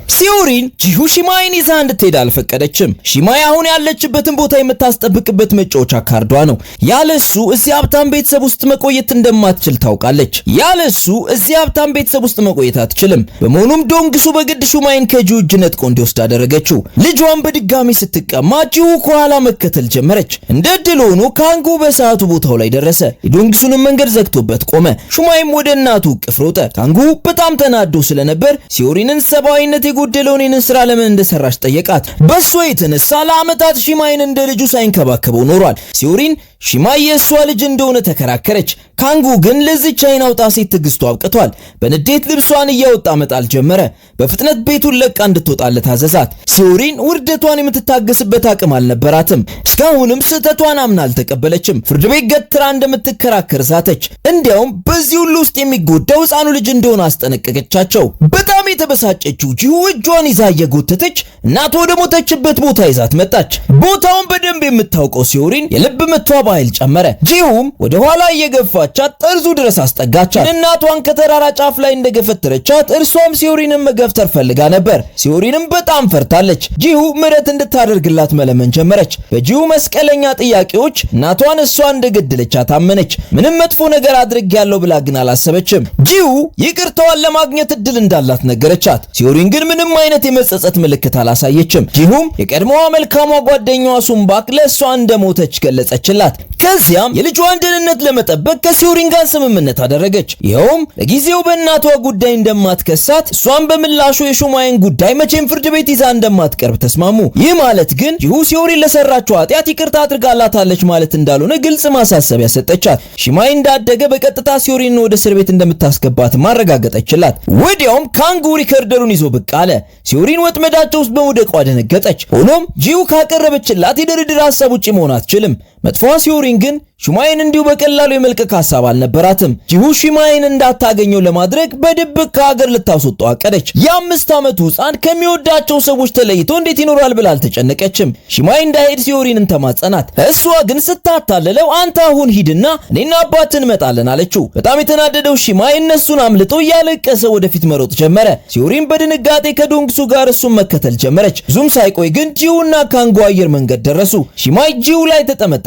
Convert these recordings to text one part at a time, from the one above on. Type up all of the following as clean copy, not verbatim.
ሲዮሪን ጂሁ ሺማይን ይዛ እንድትሄድ አልፈቀደችም። ሺማይ አሁን ያለችበትን ቦታ የምታስጠብቅበት መጫወቻ ካርዷ ነው። ያለሱ እዚህ ሀብታም ቤተሰብ ውስጥ መቆየት እንደማትችል ታውቃለች። ያለሱ እዚህ ሀብታም ቤተሰብ ውስጥ መቆየት አትችልም። በመሆኑም ዶንግሱ በግድ ሺማይን ከጂሁ እጅ ነጥቆ እንዲወስድ አደረገችው። ልጇን በድጋሚ ስትቀማ ጂሁ ከኋላ መከተል ጀመረች። እንደ ድል ሆኖ ካንጉ በሰዓቱ ቦታው ላይ ደረሰ። የዶንግሱንም መንገድ ዘግቶበት ቆመ። ሺማይም ወደ እናቱ እቅፍ ሮጠ። ካንጉ በጣም ተናዶ ስለነበር ሲዮሪንን ሰብአዊነት የጎደለውን ይህንን ስራ ለምን እንደሰራች ጠየቃት። በሷ የተነሳ ለአመታት ሺማይን እንደ ልጁ ሳይንከባከበው ኖሯል። ሲዮሪን ሺማይ የሷ ልጅ እንደሆነ ተከራከረች። ካንጉ ግን ለዚች አይን አውጣ ሴት ትግስቱ አብቅቷል። በንዴት ልብሷን እያወጣ መጣል ጀመረ። በፍጥነት ቤቱን ለቃ እንድትወጣለት አዘዛት። ሲዮሪን ውርደቷን የምትታገስበት አቅም አልነበራትም። እስካሁንም ስህተቷን አምና አልተቀበለችም። ፍርድ ቤት ገትራ እንደምትከራከር ዛተች። እንዲያውም በዚህ ሁሉ ውስጥ የሚጎዳው ሕፃኑ ልጅ እንደሆነ አስጠነቀቀቻቸው። በጣም የተበሳጨችው ጂሁ እጇን ይዛ እየጎተተች እናቷ ወደ ሞተችበት ቦታ ይዛት መጣች። ቦታውን በደንብ የምታውቀው ሲዮሪን የልብ ምቷ በኃይል ጨመረ። ጂሁም ወደ ኋላ እየገፋቻት ጠርዙ ድረስ አስጠጋቻት። እናቷን ከተራራ ጫፍ ላይ እንደገፈተረቻት እርሷም ሲዮሪንን መገፍተር ፈልጋ ነበር። ሲዮሪንም በጣም ፈርታለች። ጂሁ ምሕረት እንድታደርግላት መለመን ጀመረች። በጂሁ መስቀለኛ ጥያቄዎች እናቷን እሷ እንደገደለቻት አመነች። ምንም መጥፎ ነገር አድርጌያለሁ ብላ ግን አላሰበችም። ጂሁ ይቅርታዋን ለማግኘት እድል እንዳላት ነገረቻት። ሲዮሪን ግን ምንም አይነት የመጸጸት ምልክት አላሳየችም። ጂሁም የቀድሞዋ መልካሟ ጓደኛዋ ሱምባክ ለእሷ እንደሞተች ገለጸችላት። ከዚያም የልጇን ደህንነት ለመጠበቅ ከሲዮሪን ጋር ስምምነት አደረገች። ይኸውም ለጊዜው በእናቷ ጉዳይ እንደማትከሳት፣ እሷን በምላሹ የሺማይን ጉዳይ መቼም ፍርድ ቤት ይዛ እንደማትቀርብ ተስማሙ። ይህ ማለት ግን ጂሁ ሲዮሪን ለሰራችው ኃጢአት ይቅርታ አድርጋላታለች ማለት እንዳልሆነ ግልጽ ማሳሰቢያ ሰጠቻት። ሺማይ እንዳደገ በቀጥታ ሲዮሪንን ወደ እስር ቤት እንደምታስገባት ማረጋገጠችላት። ወዲያውም ካንጉ ሪከርደሩን ይዞ ብቅ አለ። ሲዮሪን ወጥመዳቸው ውስጥ በመውደቋ ደነገጠች። ሆኖም ጂሁ ካቀረበችላት የድርድር ሀሳብ ውጪ መሆን አትችልም። መጥፎዋ ሲዮሪን ግን ሺማይን እንዲሁ በቀላሉ የመልቀቅ ሐሳብ አልነበራትም። ጂሁ ሺማይን እንዳታገኘው ለማድረግ በድብቅ ከሀገር ልታስወጣው አቀደች። የ5 ዓመቱ ሕፃን ከሚወዳቸው ሰዎች ተለይቶ እንዴት ይኖራል ብላ አልተጨነቀችም። ሺማይ እንዳይሄድ ሲዮሪንን ተማጸናት። እሷ ግን ስታታለለው አንተ አሁን ሂድና እኔና አባትን እንመጣለን አለችው። በጣም የተናደደው ሺማይ እነሱን አምልጦ እያለቀሰ ወደፊት መሮጥ ጀመረ። ሲዮሪን በድንጋጤ ከዶንግሱ ጋር እሱን መከተል ጀመረች። ብዙም ሳይቆይ ግን ጂሁና ካንጉ አየር መንገድ ደረሱ። ሺማይ ጂሁ ላይ ተጠመጠመባት።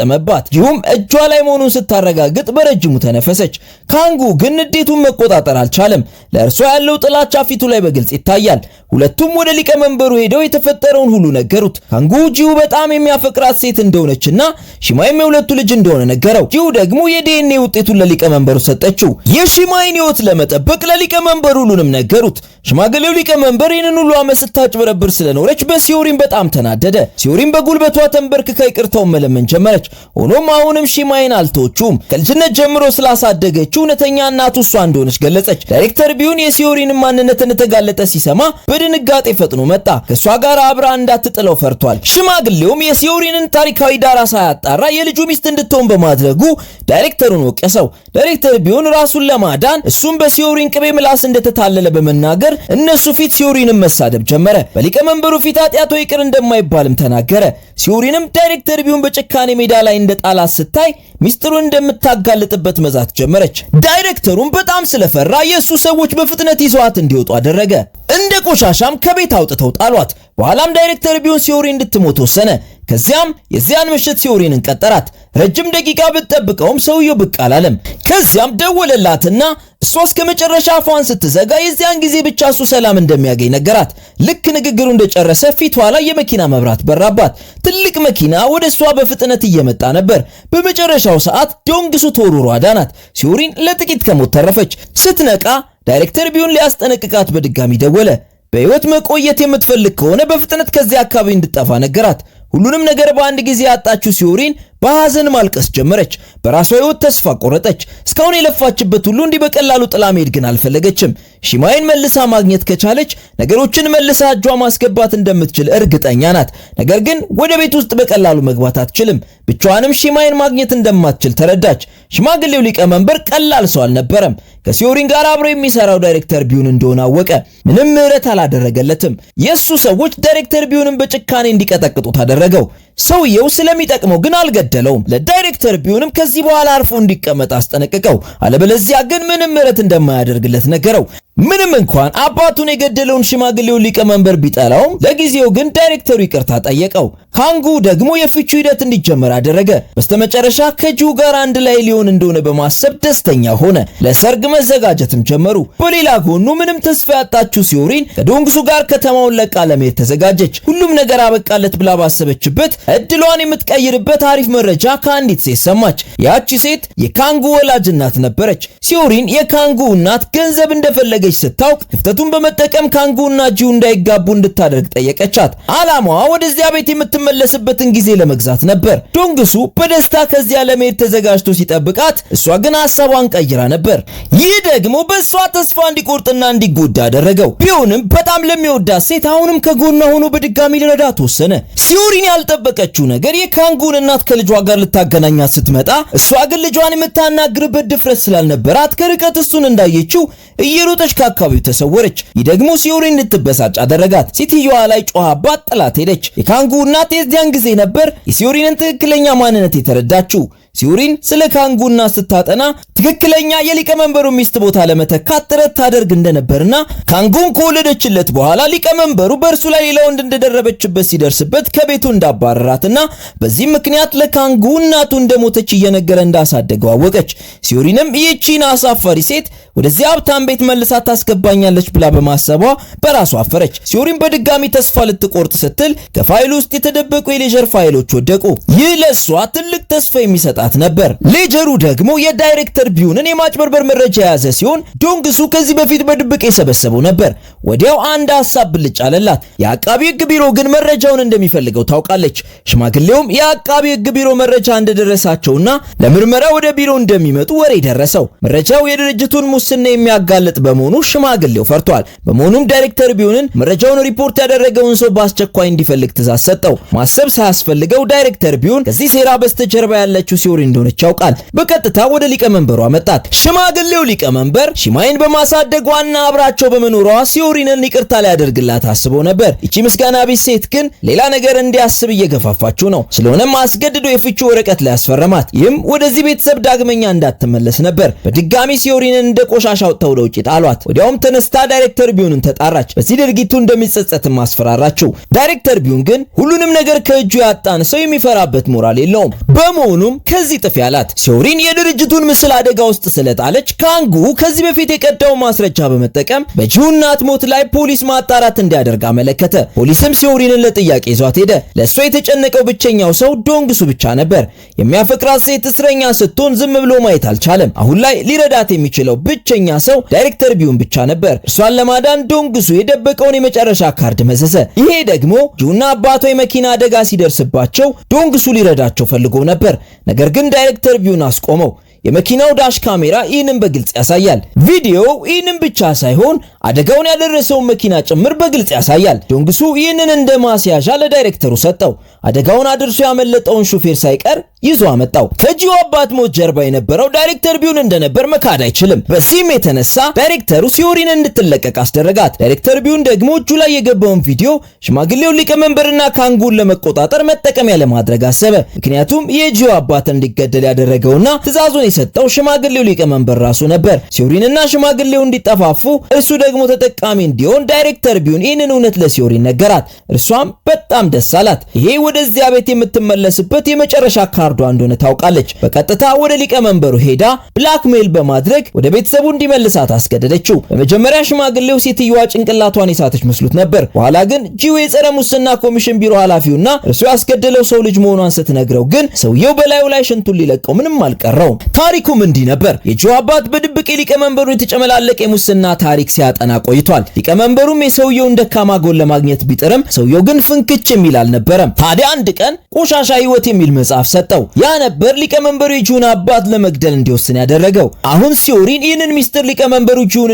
ጂሁም እጇ ላይ መሆኑን ስታረጋግጥ በረጅሙ ተነፈሰች። ካንጉ ግን ንዴቱን መቆጣጠር አልቻለም። ለእርሷ ያለው ጥላቻ ፊቱ ላይ በግልጽ ይታያል። ሁለቱም ወደ ሊቀመንበሩ ሄደው የተፈጠረውን ሁሉ ነገሩት። ካንጉ ጂሁ በጣም የሚያፈቅራት ሴት እንደሆነችና ሺማይም የሁለቱ ልጅ እንደሆነ ነገረው። ጂሁ ደግሞ የዲኤንኤ ውጤቱን ለሊቀመንበሩ ሰጠችው። የሺማይን ሕይወት ለመጠበቅ ለሊቀመንበሩ ሁሉንም ነገሩት። ሽማግሌው ሊቀመንበር ይህንን ሁሉ ዓመት ስታጭበረብር ስለኖረች በሲዮሪን በጣም ተናደደ። ሲዮሪን በጉልበቷ ተንበርክካ ይቅርታውን መለመን ጀመረች። ሆኖም አሁንም ሺማይን አልተወችውም። ከልጅነት ጀምሮ ስላሳደገችው እውነተኛ እናቱ እሷ እንደሆነች ገለጸች። ዳይሬክተር ቢሆን የሲዮሪንን ማንነት እንደተጋለጠ ሲሰማ በድንጋጤ ፈጥኖ መጣ። ከሷ ጋር አብራ እንዳትጥለው ፈርቷል። ሽማግሌውም የሲዮሪንን ታሪካዊ ዳራ ሳያጣራ የልጁ ሚስት እንድትሆን በማድረጉ ዳይሬክተሩን ወቀሰው። ዳይሬክተር ቢሆን ራሱን ለማዳን እሱም በሲዮሪን ቅቤ ምላስ እንደተታለለ በመናገር እነሱ ፊት ሲዮሪንን መሳደብ ጀመረ። በሊቀመንበሩ ፊት ኃጢአቱ ይቅር እንደማይባልም ተናገረ። ሲዮሪንም ዳይሬክተር ቢሆን በጭካኔ ሜዳ ላይ እንደጣላት ስታይ ሚስጥሩን እንደምታጋልጥበት መዛት ጀመረች። ዳይሬክተሩም በጣም ስለፈራ የሱ ሰዎች በፍጥነት ይዘዋት እንዲወጡ አደረገ። እንደ ቆሻሻም ከቤት አውጥተው ጣሏት። በኋላም ዳይሬክተር ቢሆን ሲዮሪን እንድትሞት ወሰነ። ከዚያም የዚያን ምሽት ሲዮሪንን ቀጠራት። ረጅም ደቂቃ ብትጠብቀውም ሰውየው ብቅ አላለም። ከዚያም ደወለላትና እሷ እስከ መጨረሻ አፏን ስትዘጋ የዚያን ጊዜ ብቻ እሱ ሰላም እንደሚያገኝ ነገራት። ልክ ንግግሩ እንደጨረሰ ፊቷ ላይ የመኪና መብራት በራባት። ትልቅ መኪና ወደ እሷ በፍጥነት እየመጣ ነበር። በመጨረሻው ሰዓት ዶንግሱ ተወርውሮ አዳናት። ሲዮሪን ለጥቂት ከሞት ተረፈች። ስትነቃ ዳይሬክተር ቢሆን ሊያስጠነቅቃት በድጋሚ ደወለ። በህይወት መቆየት የምትፈልግ ከሆነ በፍጥነት ከዚያ አካባቢ እንድትጠፋ ነገራት። ሁሉንም ነገር በአንድ ጊዜ ያጣችው ሲዮሪን በሐዘን ማልቀስ ጀመረች። በራሷ ህይወት ተስፋ ቆረጠች። እስካሁን የለፋችበት ሁሉ እንዲህ በቀላሉ ጥላ መሄድ ግን አልፈለገችም። ሺማይን መልሳ ማግኘት ከቻለች ነገሮችን መልሳ እጇ ማስገባት እንደምትችል እርግጠኛ ናት። ነገር ግን ወደ ቤት ውስጥ በቀላሉ መግባት አትችልም። ብቻዋንም ሺማይን ማግኘት እንደማትችል ተረዳች። ሽማግሌው ሊቀመንበር ቀላል ሰው አልነበረም። ከሲዮሪን ጋር አብሮ የሚሰራው ዳይሬክተር ቢዩን እንደሆነ አወቀ። ምንም ምህረት አላደረገለትም። የሱ ሰዎች ዳይሬክተር ቢዩንን በጭካኔ እንዲቀጠቅጡት አደረገው። ሰውየው ስለሚጠቅመው ግን አልገደለውም። ለዳይሬክተር ቢዩንም ከዚህ በኋላ አርፎ እንዲቀመጥ አስጠነቀቀው። አለበለዚያ ግን ምንም ምህረት እንደማያደርግለት ነገረው። ምንም እንኳን አባቱን የገደለውን ሽማግሌውን ሊቀመንበር ቢጠላውም ለጊዜው ግን ዳይሬክተሩ ይቅርታ ጠየቀው። ካንጉ ደግሞ የፍቹ ሂደት እንዲጀመር አደረገ። በስተመጨረሻ ከጁ ጋር አንድ ላይ ሊሆን እንደሆነ በማሰብ ደስተኛ ሆነ። ለሰርግ መዘጋጀትም ጀመሩ። በሌላ ጎኑ ምንም ተስፋ ያጣችው ሲዮሪን ከዶንግሱ ጋር ከተማውን ለቃ ለመሄድ ተዘጋጀች። ሁሉም ነገር አበቃለት ብላ ባሰበችበት እድሏን የምትቀይርበት አሪፍ መረጃ ከአንዲት ሴት ሰማች። ያቺ ሴት የካንጉ ወላጅ እናት ነበረች። ሲዮሪን የካንጉ እናት ገንዘብ እንደፈለገች ስታውቅ ክፍተቱን በመጠቀም ካንጉና ጂው እንዳይጋቡ እንድታደርግ ጠየቀቻት። ዓላማዋ ወደዚያ ቤት የምትመለስበትን ጊዜ ለመግዛት ነበር። ዶንግሱ በደስታ ከዚያ ለመሄድ ተዘጋጅቶ ሲጠብቃት፣ እሷ ግን ሐሳቧን ቀይራ ነበር። ይህ ደግሞ በእሷ ተስፋ እንዲቆርጥና እንዲጎዳ አደረገው። ቢሆንም በጣም ለሚወዳት ሴት አሁንም ከጎኗ ሆኖ በድጋሚ ሊረዳት ወሰነ። ሲዮሪን ያልጠበቀችው ነገር የካንጉን እናት ከልጇ ጋር ልታገናኛት ስትመጣ፣ እሷ ግን ልጇን የምታናግርበት ድፍረት ስላልነበራት ከርቀት እሱን እንዳየችው እየሮጠች ከአካባቢው ተሰወረች። ይህ ደግሞ ሲዮሪን እንድትበሳጭ አደረጋት። ሴትዮዋ ላይ ጮኻባት ጥላት ሄደች። የካንጉ እናት የዚያን ጊዜ ነበር የሲዮሪንን ትክክለኛ ማንነት የተረዳችው። ሲዮሪን ስለ ካንጉና ስታጠና ትክክለኛ የሊቀመንበሩ ሚስት ቦታ ለመተካት ጥረት ታደርግ እንደነበርና ካንጉን ከወለደችለት በኋላ ሊቀመንበሩ በእርሱ ላይ ሌላ ወንድ እንደደረበችበት ሲደርስበት ከቤቱ እንዳባረራትና በዚህም ምክንያት ለካንጉ እናቱ እንደሞተች እየነገረ እንዳሳደገው አወቀች። ሲዮሪንም ይህቺን አሳፋሪ ሴት ወደዚያ ሀብታም ቤት መልሳ ታስገባኛለች ብላ በማሰቧ በራሷ አፈረች። ሲዮሪን በድጋሚ ተስፋ ልትቆርጥ ስትል ከፋይሉ ውስጥ የተደበቁ የሌጀር ፋይሎች ወደቁ። ይህ ለሷ ትልቅ ተስፋ የሚሰጣት ነበር። ሌጀሩ ደግሞ የዳይሬክተር ቢዩንን የማጭበርበር መረጃ የያዘ ሲሆን ዶንግሱ ከዚህ በፊት በድብቅ የሰበሰበው ነበር። ወዲያው አንድ ሐሳብ ብልጭ አለላት። የአቃቢ ሕግ ቢሮ ግን መረጃውን እንደሚፈልገው ታውቃለች። ሽማግሌውም የአቃቢ ሕግ ቢሮ መረጃ እንደደረሳቸውና ለምርመራ ወደ ቢሮ እንደሚመጡ ወሬ ደረሰው። መረጃው የድርጅቱን ሙስና የሚያጋልጥ በመሆኑ ሽማግሌው ፈርቷል። በመሆኑም ዳይሬክተር ቢዩንን መረጃውን ሪፖርት ያደረገውን ሰው በአስቸኳይ እንዲፈልግ ትዕዛዝ ሰጠው። ማሰብ ሳያስፈልገው ዳይሬክተር ቢዩን ከዚህ ሴራ በስተጀርባ ያለችው ሲዮሪን እንደሆነች ያውቃል። በቀጥታ ወደ ሊቀመንበሩ አመጣት። ሽማግሌው ሊቀመንበር ሺማይን በማሳደጓና አብራቸው በመኖሯ ሲዮሪንን ይቅርታ ሊያደርግላት አስቦ ነበር። እቺ ምስጋና ቢስ ሴት ግን ሌላ ነገር እንዲያስብ እየገፋፋችው ነው። ስለሆነም አስገድዶ የፍቹ ወረቀት ላይ ያስፈረማት። ይህም ወደዚህ ቤተሰብ ዳግመኛ እንዳትመለስ ነበር። በድጋሚ ሲዮሪንን እንደ ቆሻሻ አውጥተው ወደ ውጭ ጣሏት። ወዲያውም ተነስታ ዳይሬክተር ቢዩንን ተጣራች። በዚህ ድርጊቱ እንደሚጸጸትም አስፈራራችው። ዳይሬክተር ቢዩን ግን ሁሉንም ነገር ከእጁ ያጣን ሰው የሚፈራበት ሞራል የለውም። በመሆኑም ከዚህ ጥፊ አላት። ሲዮሪን የድርጅቱን ምስል አደጋ ውስጥ ስለጣለች ካንጉ ከዚህ በፊት የቀዳው ማስረጃ በመጠቀም በጂው እናት ሞት ላይ ፖሊስ ማጣራት እንዲያደርግ አመለከተ። ፖሊስም ሲዮሪንን ለጥያቄ ይዟት ሄደ። ለእሷ የተጨነቀው ብቸኛው ሰው ዶንግሱ ብቻ ነበር። የሚያፈቅራት ሴት እስረኛ ስትሆን ዝም ብሎ ማየት አልቻለም። አሁን ላይ ሊረዳት የሚችለው ብቸኛ ሰው ዳይሬክተር ቢዩን ብቻ ነበር። እርሷን ለማዳን ዶንግሱ የደበቀውን የመጨረሻ ካርድ መዘዘ። ይሄ ደግሞ ጂውና አባቷ የመኪና አደጋ ሲደርስባቸው ዶንግሱ ሊረዳቸው ፈልጎ ነበር። ነገር ግን ዳይሬክተር ቢዩን አስቆመው። የመኪናው ዳሽ ካሜራ ይህንን በግልጽ ያሳያል። ቪዲዮው ይህንን ብቻ ሳይሆን አደጋውን ያደረሰውን መኪና ጭምር በግልጽ ያሳያል። ዶንግሱ ይህንን እንደ ማስያዣ ለዳይሬክተሩ ሰጠው። አደጋውን አድርሶ ያመለጠውን ሹፌር ሳይቀር ይዞ አመጣው። ከጂው አባት ሞት ጀርባ የነበረው ዳይሬክተር ቢዩን እንደነበር መካድ አይችልም። በዚህም የተነሳ ዳይሬክተሩ ሲዮሪን እንድትለቀቅ አስደረጋት። ዳይሬክተር ቢዩን ደግሞ እጁ ላይ የገባውን ቪዲዮ ሽማግሌው ሊቀመንበርና ካንጉን ለመቆጣጠር መጠቀሚያ ለማድረግ አሰበ። ምክንያቱም የጂው አባት እንዲገደል ያደረገውና ትዕዛዙን የሰጠው ሽማግሌው ሊቀመንበር ራሱ ነበር። ሲዮሪንና ሽማግሌው እንዲጠፋፉ እርሱ ደግሞ ተጠቃሚ እንዲሆን ዳይሬክተር ቢዩን ይህንን እውነት ለሲዮሪን ነገራት። እርሷም በጣም ደስ አላት። ይሄ ወደዚያ ቤት የምትመለስበት የመጨረሻ ካርዷ እንደሆነ ታውቃለች። በቀጥታ ወደ ሊቀመንበሩ ሄዳ ብላክሜል በማድረግ ወደ ቤተሰቡ እንዲመልሳት አስገደደችው። በመጀመሪያ ሽማግሌው ሴትዮዋ ጭንቅላቷን የሳተች መስሎት ነበር። በኋላ ግን ጂው የጸረ ሙስና ኮሚሽን ቢሮ ኃላፊውና እርሱ ያስገደለው ሰው ልጅ መሆኗን ስትነግረው ግን ሰውየው በላዩ ላይ ሽንቱን ሊለቀው ምንም አልቀረውም። ታሪኩም እንዲህ ነበር። የጂው አባት በድብቅ ሊቀመንበሩን የተጨመላለቀ የሙስና ታሪክ ሲያጠና ቆይቷል። ሊቀመንበሩም የሰውየውን ደካማ ጎን ለማግኘት ቢጥርም ሰውየው ግን ፍንክች የሚል አልነበረም። ታዲያ አንድ ቀን ቆሻሻ ህይወት የሚል መጽሐፍ ሰጠው። ያ ነበር ሊቀመንበሩ ጂሁን አባት ለመግደል እንዲወስን ያደረገው። አሁን ሲዮሪን ይህንን ሚስጥር ሊቀመንበሩ ጂሁን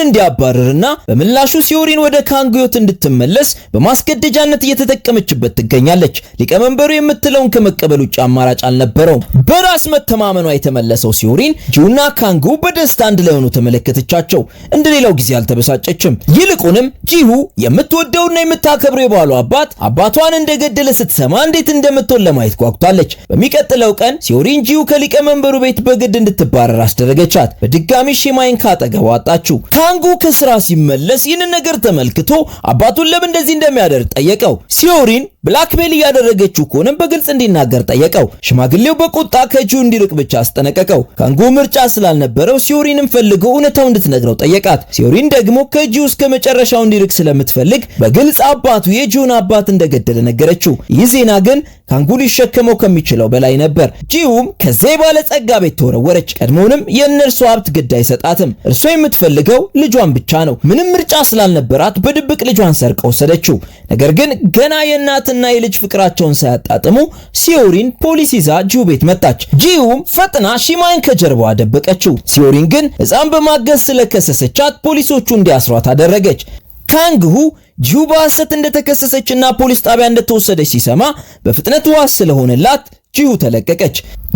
እንዲያባርርና በምላሹ ሲዮሪን ወደ ካንጉ ህይወት እንድትመለስ በማስገደጃነት እየተጠቀመችበት ትገኛለች። ሊቀመንበሩ የምትለውን ከመቀበል ውጭ አማራጭ አልነበረውም። በራስ መተማመኗ የተመለሰው ሲዮሪን ጂሁና ካንጉ በደስታ አንድ ላይ ሆነው ተመለከተቻቸው። እንደሌላው ጊዜ አልተበሳጨችም። ይልቁንም ጂሁ የምትወደውና የምታከብረው የባሏ አባቷን እንደገደለ ስትሰማ እንዴት እንደምትሆን ለማየት ጓጉታለች። በሚቀጥለው ቀን ሲዮሪን ጂሁ ከሊቀመንበሩ ቤት በግድ እንድትባረር አስደረገቻት። በድጋሚ ሺማይን ካጠገቧ አጣችው። ካንጉ ከስራ ሲመለስ ይህንን ነገር ተመልክቶ አባቱን ለምን እንደዚህ እንደሚያደርግ ጠየቀው። ሲዮሪን ብላክሜል እያደረገችው ከሆነ በግልጽ እንዲናገር ጠየቀው። ሽማግሌው በቁጣ ከጂሁ እንዲርቅ ብቻ አስጠነቀቀው። ካንጉ ምርጫ ስላልነበረው ሲዮሪንን ፈልገው እውነታው እንድትነግረው ጠየቃት። ሲዮሪን ደግሞ ከጂሁ እስከ መጨረሻው እንዲርቅ ስለምትፈልግ በግልጽ አባቱ የጂሁን አባት እንደገደለ ነገረችው። ይህ ዜና ግን ካንጉ ሊሸከመው ከሚችለው በላይ ነበር። ጂሁም ከዚህ ባለጸጋ ቤት ተወረወረች። ቀድሞውንም የእነርሱ ሀብት ግድ አይሰጣትም። እርሷ የምትፈልገው ልጇን ብቻ ነው። ምንም ምርጫ ስላልነበራት በድብቅ ልጇን ሰርቃ ወሰደችው። ነገር ግን ገና የእናትና የልጅ ፍቅራቸውን ሳያጣጥሙ ሲዮሪን ፖሊስ ይዛ ጂሁ ቤት መጣች። ጂሁም ፈጥና ሺማይን ከጀርባዋ ደበቀችው። ሲዮሪን ግን ሕፃን በማገዝ ስለከሰሰቻት ፖሊሶቹ እንዲያስሯት አደረገች። ካንጉ ጂሁ በሐሰት እንደተከሰሰችና ፖሊስ ጣቢያ እንደተወሰደች ሲሰማ በፍጥነት ዋስ ስለሆነላት ጂሁ ተለቀቀች።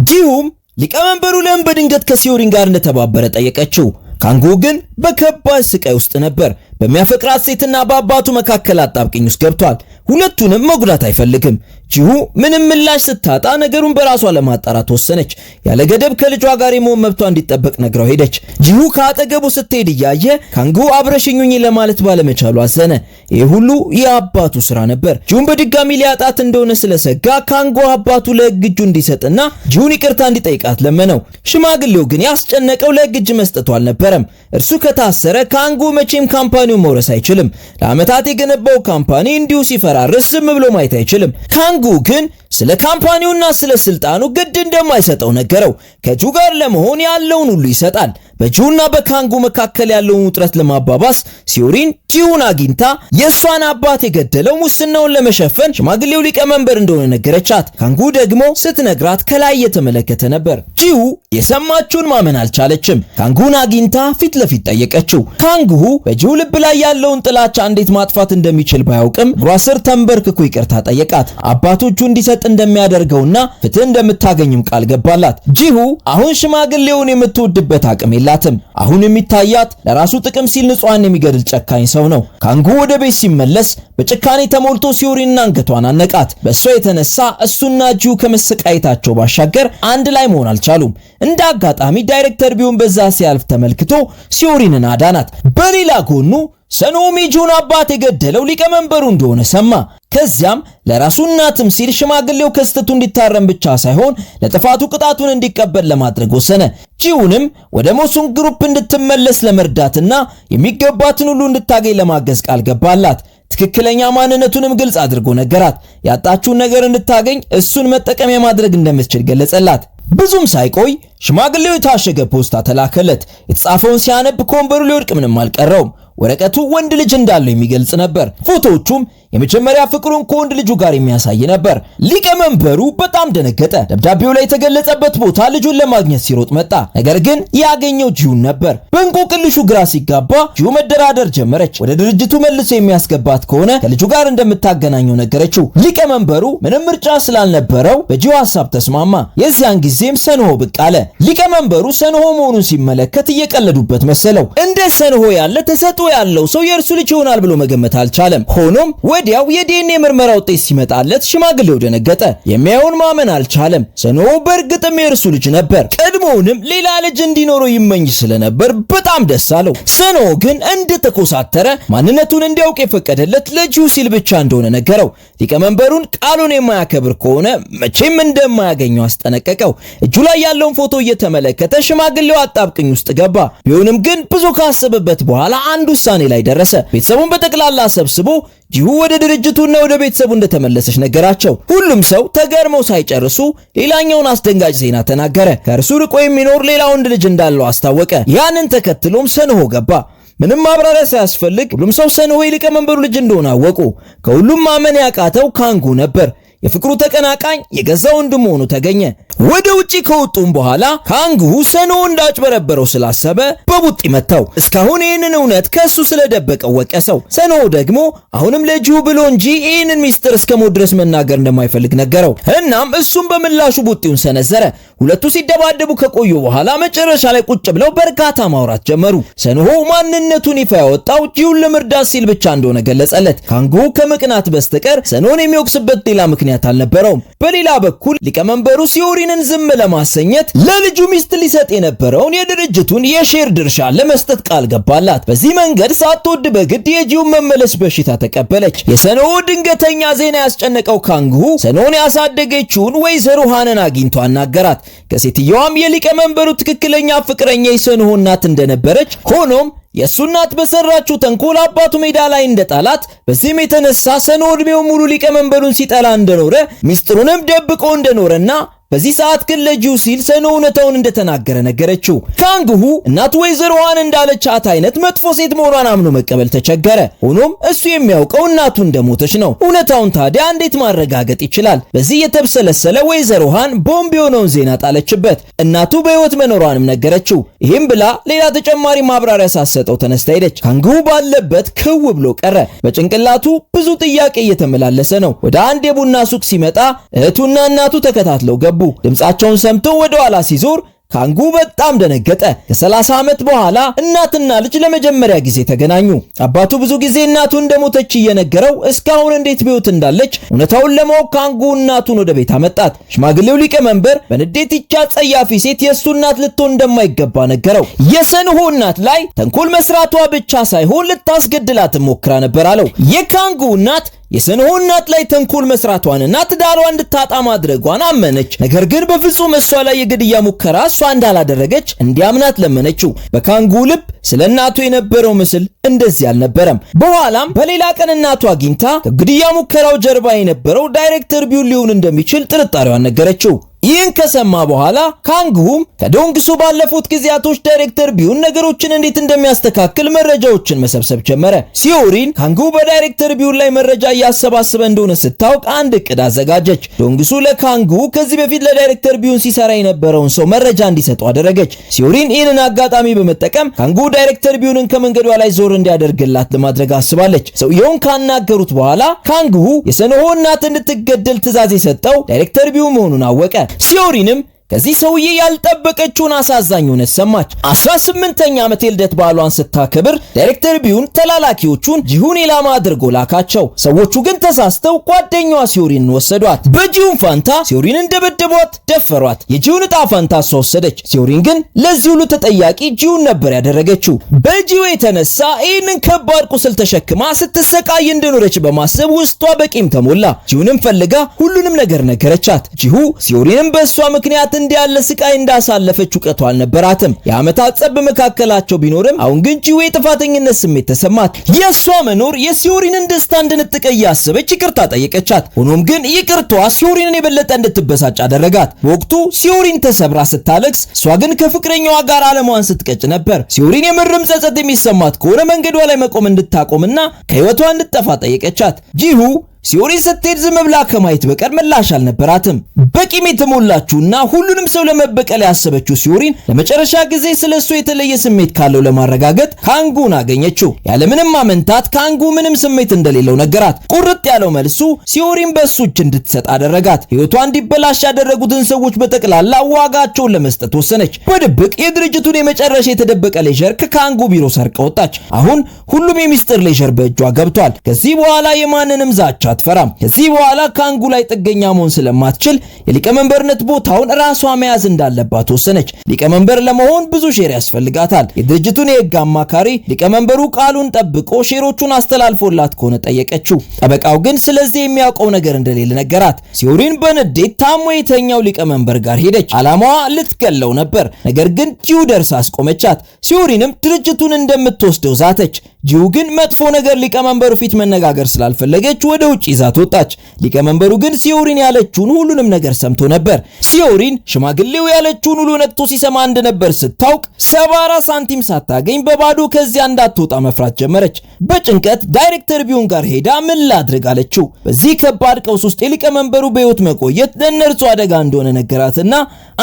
ጂሁም ሊቀመንበሩ ለምን በድንገት ከሲዮሪን ጋር እንደተባበረ ጠየቀችው። ካንጉ ግን በከባድ ስቃይ ውስጥ ነበር። በሚያፈቅራት ሴትና በአባቱ መካከል አጣብቂኝ ውስጥ ገብቷል። ሁለቱንም መጉዳት አይፈልግም። ጂሁ ምንም ምላሽ ስታጣ ነገሩን በራሷ ለማጣራት ወሰነች። ያለ ገደብ ከልጇ ጋር የመሆን መብቷ እንዲጠበቅ ነግራው ሄደች። ጂሁ ከአጠገቡ ስትሄድ እያየ ካንጉ አብረሽኙኝ ለማለት ባለመቻሉ አዘነ። ይህ ሁሉ የአባቱ ስራ ነበር። ጂሁን በድጋሚ ሊያጣት እንደሆነ ስለሰጋ ካንጉ አባቱ ለሕግ እጁ እንዲሰጥና ጂሁን ይቅርታ እንዲጠይቃት ለመነው። ሽማግሌው ግን ያስጨነቀው ለሕግ እጅ መስጠቱ አልነበረም። እርሱ ከታሰረ ካንጉ መቼም ካምፓኒውን መውረስ አይችልም። ለዓመታት የገነባው ካምፓኒ እንዲሁ ሲፈራርስ ዝም ብሎ ማየት አይችልም። ካንጉ ግን ስለ ካምፓኒውና ስለ ስልጣኑ ግድ እንደማይሰጠው ነገረው። ከጂሁ ጋር ለመሆን ያለውን ሁሉ ይሰጣል። በጂሁና በካንጉ መካከል ያለውን ውጥረት ለማባባስ ሲዮሪን ጂሁን አግኝታ የሷን አባት የገደለው ሙስናውን ለመሸፈን ሽማግሌው ሊቀመንበር እንደሆነ ነገረቻት። ካንጉ ደግሞ ስትነግራት ከላይ የተመለከተ ነበር። ጂሁ የሰማችውን ማመን አልቻለችም። ካንጉን አግኝታ ፊት ለፊት ጠየቀችው። ካንጉ በጂሁ ልብ ላይ ያለውን ጥላቻ እንዴት ማጥፋት እንደሚችል ባያውቅም እግሯ ስር ተንበርክኮ ይቅርታ ጠየቃት። አባቶቹ እንዲሰጥ እንደሚያደርገውና ፍትህ እንደምታገኝም ቃል ገባላት። ጂሁ አሁን ሽማግሌውን የምትወድበት አቅም የላትም። አሁን የሚታያት ለራሱ ጥቅም ሲል ንጹሃን የሚገድል ጨካኝ ሰው ነው። ካንጉ ወደ ቤት ሲመለስ በጭካኔ ተሞልቶ ሲዮሪንን አንገቷን አነቃት። በእሷ የተነሳ እሱና ጂሁ ከመሰቃየታቸው ባሻገር አንድ ላይ መሆን አልቻሉም። እንደ አጋጣሚ ዳይሬክተር ቢሆን በዛ ሲያልፍ ተመልክቶ ሲዮሪንን አዳናት። በሌላ ጎኑ ሰኖሚ ጂሁን አባት የገደለው ሊቀመንበሩ እንደሆነ ሰማ። ከዚያም ለራሱ እናትም ሲል ሽማግሌው ከስተቱ እንዲታረም ብቻ ሳይሆን ለጥፋቱ ቅጣቱን እንዲቀበል ለማድረግ ወሰነ። ጂሁንም ወደ ሞሱን ግሩፕ እንድትመለስ ለመርዳትና የሚገባትን ሁሉ እንድታገኝ ለማገዝ ቃል ገባላት። ትክክለኛ ማንነቱንም ግልጽ አድርጎ ነገራት። ያጣችውን ነገር እንድታገኝ እሱን መጠቀሚያ ማድረግ እንደምትችል ገለጸላት። ብዙም ሳይቆይ ሽማግሌው የታሸገ ፖስታ ተላከለት። የተጻፈውን ሲያነብ ከወንበሩ ሊወድቅ ምንም አልቀረውም። ወረቀቱ ወንድ ልጅ እንዳለው የሚገልጽ ነበር። ፎቶዎቹም የመጀመሪያ ፍቅሩን ከወንድ ልጁ ጋር የሚያሳይ ነበር። ሊቀመንበሩ በጣም ደነገጠ። ደብዳቤው ላይ የተገለጸበት ቦታ ልጁን ለማግኘት ሲሮጥ መጣ። ነገር ግን ያገኘው ጂሁን ነበር። በእንቆቅልሹ ግራ ሲጋባ ጂሁ መደራደር ጀመረች። ወደ ድርጅቱ መልሶ የሚያስገባት ከሆነ ከልጁ ጋር እንደምታገናኘው ነገረችው። ሊቀመንበሩ ምንም ምርጫ ስላልነበረው በጂሁ ሐሳብ ተስማማ። የዚያን ጊዜም ሰንሆ ብቅ አለ። ሊቀመንበሩ ሰንሆ መሆኑን ሲመለከት እየቀለዱበት መሰለው። እንደ ሰንሆ ያለ ተሰጥኦ ያለው ሰው የእርሱ ልጅ ይሆናል ብሎ መገመት አልቻለም። ሆኖም ወዲያው የዲኤንኤ ምርመራ ውጤት ሲመጣለት ሽማግሌው ደነገጠ። የሚያየውን ማመን አልቻለም። ሰንሆ በእርግጥም የእርሱ ልጅ ነበር። ቀድሞውንም ሌላ ልጅ እንዲኖረው ይመኝ ስለነበር በጣም ደስ አለው። ሰንሆ ግን እንደተኮሳተረ ማንነቱን እንዲያውቅ የፈቀደለት ለጂሁ ሲል ብቻ እንደሆነ ነገረው። ሊቀመንበሩን ቃሉን የማያከብር ከሆነ መቼም እንደማያገኘው አስጠነቀቀው። እጁ ላይ ያለውን ፎቶ እየተመለከተ ሽማግሌው አጣብቅኝ ውስጥ ገባ። ቢሆንም ግን ብዙ ካሰበበት በኋላ አንድ ውሳኔ ላይ ደረሰ። ቤተሰቡን በጠቅላላ ሰብስቦ ጂሁ ወደ ድርጅቱና ወደ ቤተሰቡ እንደተመለሰች ነገራቸው። ሁሉም ሰው ተገርመው ሳይጨርሱ ሌላኛውን አስደንጋጭ ዜና ተናገረ። ከእርሱ ርቆ የሚኖር ሌላ ወንድ ልጅ እንዳለው አስታወቀ። ያንን ተከትሎም ሰንሆ ገባ። ምንም ማብራሪያ ሳያስፈልግ ሁሉም ሰው ሰንሆ ሊቀመንበሩ ልጅ እንደሆነ አወቁ። ከሁሉም ማመን ያቃተው ካንጉ ነበር። የፍቅሩ ተቀናቃኝ የገዛ ወንድሙ ሆኖ ተገኘ። ወደ ውጪ ከወጡም በኋላ ካንጉ ሰንሆ እንዳጭበረበረው ስላሰበ በቡጢ መታው። እስካሁን ይህንን እውነት ከሱ ስለደበቀው ወቀሰው። ሰንሆ ደግሞ አሁንም ለጂሁ ብሎ እንጂ ይህንን ሚስጥር እስከሞት ድረስ መናገር እንደማይፈልግ ነገረው። እናም እሱም በምላሹ ቡጢውን ሰነዘረ። ሁለቱ ሲደባደቡ ከቆዩ በኋላ መጨረሻ ላይ ቁጭ ብለው በርካታ ማውራት ጀመሩ። ሰንሆ ማንነቱን ይፋ ያወጣው ጂሁን ለመርዳት ሲል ብቻ እንደሆነ ገለጸለት። ካንጉ ከመቅናት በስተቀር ሰንሆን የሚወቅስበት ሌላ ምክንያት አልነበረውም። በሌላ በኩል ሊቀመንበሩ ሲዮሪንን ዝም ለማሰኘት ለልጁ ሚስት ሊሰጥ የነበረውን የድርጅቱን የሼር ድርሻ ለመስጠት ቃል ገባላት። በዚህ መንገድ ሳትወድ በግድ የጂሁን መመለስ በሽታ ተቀበለች። የሰንሆ ድንገተኛ ዜና ያስጨነቀው ካንጉ ሰንሆን ያሳደገችውን ወይዘሮ ሃንን አግኝቶ አናገራት። ከሴትየዋም የሊቀመንበሩ ትክክለኛ ፍቅረኛ የሰንሆ እናት እንደነበረች፣ ሆኖም የሱ እናት በሰራችው ተንኮል አባቱ ሜዳ ላይ እንደጣላት፣ በዚህም የተነሳ ሰንሆ ዕድሜው ሙሉ ሊቀመንበሩን ሲጠላ እንደኖረ ሚስጥሩንም ደብቆ እንደኖረና በዚህ ሰዓት ግን ለጂሁ ሲል ሰንሆ እውነታውን እንደተናገረ ነገረችው። ካንጉ እናቱ ወይዘሮ ሃን እንዳለቻት አይነት መጥፎ ሴት መሆኗን አምኖ መቀበል ተቸገረ። ሆኖም እሱ የሚያውቀው እናቱ እንደሞተች ነው። እውነታውን ታዲያ እንዴት ማረጋገጥ ይችላል? በዚህ የተብሰለሰለ ወይዘሮ ሃን ቦምብ የሆነውን ዜና ጣለችበት። እናቱ በሕይወት መኖሯንም ነገረችው። ይህም ብላ ሌላ ተጨማሪ ማብራሪያ ሳትሰጠው ተነስታ ሄደች። ካንጉ ባለበት ክው ብሎ ቀረ። በጭንቅላቱ ብዙ ጥያቄ እየተመላለሰ ነው። ወደ አንድ የቡና ሱቅ ሲመጣ እህቱና እናቱ ተከታትለው ገቡ። ድምጻቸውን ሰምቶ ወደ ኋላ ሲዞር ካንጉ በጣም ደነገጠ። ከ30 ዓመት በኋላ እናትና ልጅ ለመጀመሪያ ጊዜ ተገናኙ። አባቱ ብዙ ጊዜ እናቱ እንደሞተች እየነገረው እስካሁን እንዴት በሕይወት እንዳለች እውነታውን ለማወቅ ካንጉ እናቱን ወደ ቤት አመጣት። ሽማግሌው ሊቀመንበር በንዴት ይቻ ጸያፊ ሴት የእሱ እናት ልትሆን እንደማይገባ ነገረው። የሰንሆ እናት ላይ ተንኮል መስራቷ ብቻ ሳይሆን ልታስገድላት ሞክራ ነበር አለው። የካንጉ እናት የሰንሆ እናት ላይ ተንኮል መስራቷንና ትዳሯን እንድታጣ ማድረጓን አመነች። ነገር ግን በፍጹም እሷ ላይ የግድያ ሙከራ እሷ እንዳላደረገች እንዲያምናት ለመነችው። በካንጉ ልብ ስለ እናቱ የነበረው ምስል እንደዚህ አልነበረም። በኋላም በሌላ ቀን እናቱ አግኝታ ከግድያ ሙከራው ጀርባ የነበረው ዳይሬክተር ቢዩን ሊሆን እንደሚችል ጥርጣሬዋን ነገረችው። ይህን ከሰማ በኋላ ካንጉም ከዶንግሱ ባለፉት ጊዜያቶች ዳይሬክተር ቢዩን ነገሮችን እንዴት እንደሚያስተካክል መረጃዎችን መሰብሰብ ጀመረ። ሲዮሪን ካንጉ በዳይሬክተር ቢዩን ላይ መረጃ እያሰባሰበ እንደሆነ ስታውቅ አንድ እቅድ አዘጋጀች። ዶንግሱ ለካንጉ ከዚህ በፊት ለዳይሬክተር ቢዩን ሲሰራ የነበረውን ሰው መረጃ እንዲሰጠው አደረገች። ሲዮሪን ይህንን አጋጣሚ በመጠቀም ካንጉ ዳይሬክተር ቢዩንን ከመንገዷ ላይ ዞር እንዲያደርግላት ለማድረግ አስባለች። ሰውየውን ካናገሩት በኋላ ካንጉ የሰንሆ እናት እንድትገደል ትዕዛዝ የሰጠው ዳይሬክተር ቢዩ መሆኑን አወቀ። ሲዮሪንም ከዚህ ሰውዬ ያልጠበቀችውን አሳዛኝ ሆነች ሰማች። 18ኛ ዓመት የልደት በዓሏን ስታከብር ዳይሬክተር ቢዩን ተላላኪዎቹን ጂሁን ኢላማ አድርጎ ላካቸው። ሰዎቹ ግን ተሳስተው ጓደኛዋ ሲዮሪንን ወሰዷት። በጂሁን ፋንታ ሲዮሪንን ደበደቧት፣ ደፈሯት። የጂሁን ዕጣ ፋንታ እሷ ወሰደች። ሲዮሪን ግን ለዚህ ሁሉ ተጠያቂ ጂሁን ነበር ያደረገችው። በጂሁ የተነሳ ይህንን ከባድ ቁስል ተሸክማ ስትሰቃይ እንደኖረች በማሰብ ውስጧ በቂም ተሞላ። ጂሁንም ፈልጋ ሁሉንም ነገር ነገረቻት። ጂሁ ሲዮሪንም በእሷ ምክንያት እንዲያለ ስቃይ እንዳሳለፈች ዕውቀቱ አልነበራትም። የዓመታት ጸብ በመካከላቸው ቢኖርም አሁን ግን ጂሁ የጥፋተኝነት ስሜት ተሰማት። የእሷ መኖር የሲዮሪንን ደስታ እንድንጥቀ እያሰበች ይቅርታ ጠየቀቻት። ሆኖም ግን ይቅርቷ ሲዮሪንን የበለጠ እንድትበሳጭ አደረጋት። በወቅቱ ሲዮሪን ተሰብራ ስታለቅስ፣ እሷ ግን ከፍቅረኛዋ ጋር አለሟን ስትቀጭ ነበር። ሲዮሪን የምርም ጸጸት የሚሰማት ከሆነ መንገዷ ላይ መቆም እንድታቆምና ከህይወቷ እንድትጠፋ ጠየቀቻት። ጂሁ ሲዮሪን ስትሄድ ዝም ብላ ከማየት በቀር ምላሽ አልነበራትም። በቂም የተሞላችውና ሁሉንም ሰው ለመበቀል ያሰበችው ሲዮሪን ለመጨረሻ ጊዜ ስለሱ የተለየ ስሜት ካለው ለማረጋገጥ ካንጉን አገኘችው። ያለምንም ማመንታት ካንጉ ምንም ስሜት እንደሌለው ነገራት። ቁርጥ ያለው መልሱ ሲዮሪን በሱ እጅ እንድትሰጥ አደረጋት። ህይወቷ እንዲበላሽ ያደረጉትን ሰዎች በጠቅላላ ዋጋቸውን ለመስጠት ወሰነች። በድብቅ የድርጅቱን የመጨረሻ የተደበቀ ሌጀር ከካንጉ ቢሮ ሰርቃ ወጣች። አሁን ሁሉም የሚስጥር ሌጀር በእጇ ገብቷል። ከዚህ በኋላ የማንንም ዛቻ አትፈራም። ከዚህ በኋላ ካንጉ ላይ ጥገኛ መሆን ስለማትችል የሊቀመንበርነት ቦታውን ራሷ መያዝ እንዳለባት ወሰነች። ሊቀመንበር ለመሆን ብዙ ሼር ያስፈልጋታል። የድርጅቱን የህግ አማካሪ ሊቀመንበሩ ቃሉን ጠብቆ ሼሮቹን አስተላልፎላት ከሆነ ጠየቀችው። ጠበቃው ግን ስለዚህ የሚያውቀው ነገር እንደሌለ ነገራት። ሲዮሪን በንዴት ታሞ የተኛው ሊቀመንበር ጋር ሄደች። ዓላማዋ ልትገለው ነበር። ነገር ግን ጂሁ ደርሳ አስቆመቻት። ሲዮሪንም ድርጅቱን እንደምትወስደው ዛተች። ጂሁ ግን መጥፎ ነገር ሊቀመንበሩ ፊት መነጋገር ስላልፈለገች ወደ ውጪ ይዛት ወጣች። ሊቀመንበሩ ግን ሲዮሪን ያለችውን ሁሉንም ነገር ሰምቶ ነበር። ሲዮሪን ሽማግሌው ያለችውን ሁሉ ነቅቶ ሲሰማ እንደነበር ስታውቅ 74 ሳንቲም ሳታገኝ በባዶ ከዚያ እንዳትወጣ መፍራት ጀመረች። በጭንቀት ዳይሬክተር ቢዩን ጋር ሄዳ ምን ላድርግ አለችው። በዚህ ከባድ ቀውስ ውስጥ የሊቀመንበሩ በሕይወት መቆየት ለእነርሱ አደጋ እንደሆነ ነገራትና